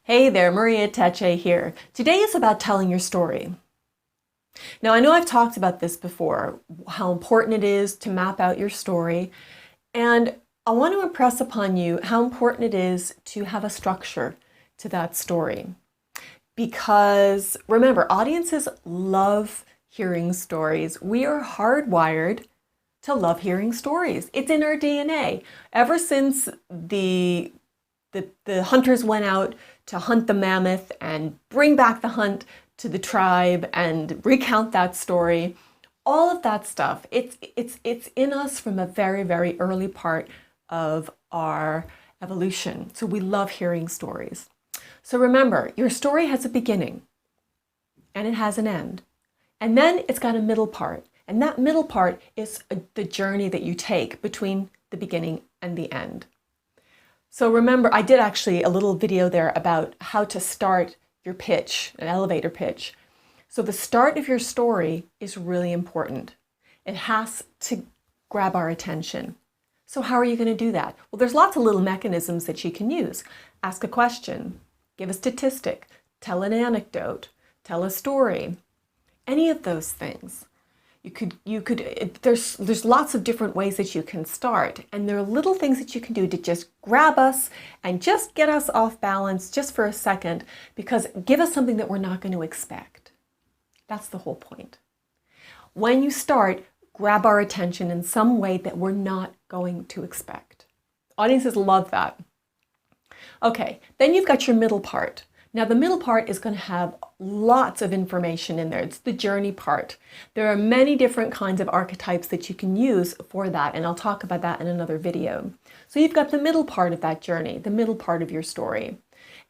Hey there, Maria Tecce here. Today is about telling your story. Now, I know I've talked about this before, how important it is to map out your story, and I want to impress upon you how important it is to have a structure to that story. Because remember, audiences love hearing stories. We are hardwired to love hearing stories. It's in our DNA. Ever since the hunters went out to hunt the mammoth and bring back the hunt to the tribe and recount that story, all of that stuff, it's in us from a very, very early part of our evolution. So we love hearing stories. So remember, your story has a beginning and it has an end. And then it's got a middle part. And that middle part is the journey that you take between the beginning and the end. So remember, I did actually a little video there about how to start your pitch, an elevator pitch. So the start of your story is really important. It has to grab our attention. So how are you going to do that? Well, there's lots of little mechanisms that you can use. Ask a question, give a statistic, tell an anecdote, tell a story, any of those things. There's lots of different ways that you can start, and there are little things that you can do to just grab us and just get us off balance just for a second, because give us something that we're not going to expect. That's the whole point. When you start, grab our attention in some way that we're not going to expect. Audiences love that. Okay, then you've got your middle part. Now the middle part is going to have lots of information in there. It's the journey part. There are many different kinds of archetypes that you can use for that, and I'll talk about that in another video. So you've got the middle part of that journey, the middle part of your story.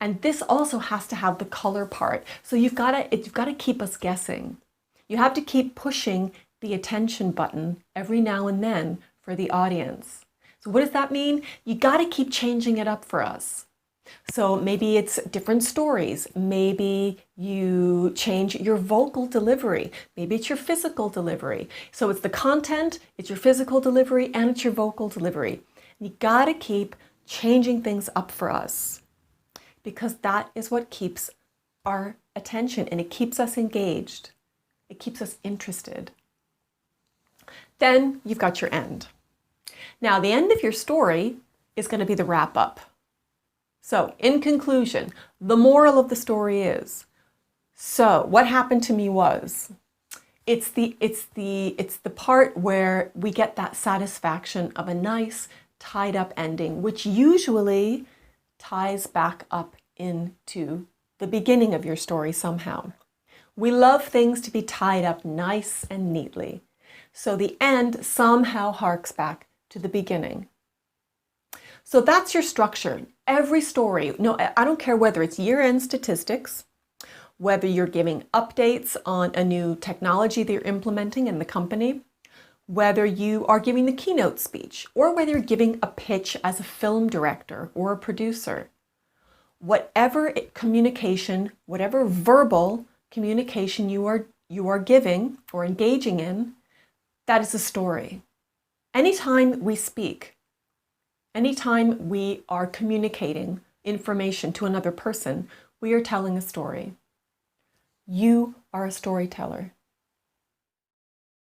And this also has to have the color part. So you've got to keep us guessing. You have to keep pushing the attention button every now and then for the audience. So what does that mean? You got to keep changing it up for us. So maybe it's different stories. Maybe you change your vocal delivery. Maybe it's your physical delivery. So it's the content, it's your physical delivery, and it's your vocal delivery. You gotta keep changing things up for us, because that is what keeps our attention, and it keeps us engaged. It keeps us interested. Then you've got your end. Now the end of your story is going to be the wrap up. So in conclusion, the moral of the story is, so what happened to me was, it's the part where we get that satisfaction of a nice tied up ending, which usually ties back up into the beginning of your story somehow. We love things to be tied up nice and neatly. So the end somehow harks back to the beginning. So that's your structure. Every story, no, I don't care whether it's year-end statistics, whether you're giving updates on a new technology that you're implementing in the company, whether you are giving the keynote speech, or whether you're giving a pitch as a film director or a producer. Whatever communication, whatever verbal communication you are giving or engaging in, that is a story. Anytime we speak, anytime we are communicating information to another person, we are telling a story. You are a storyteller.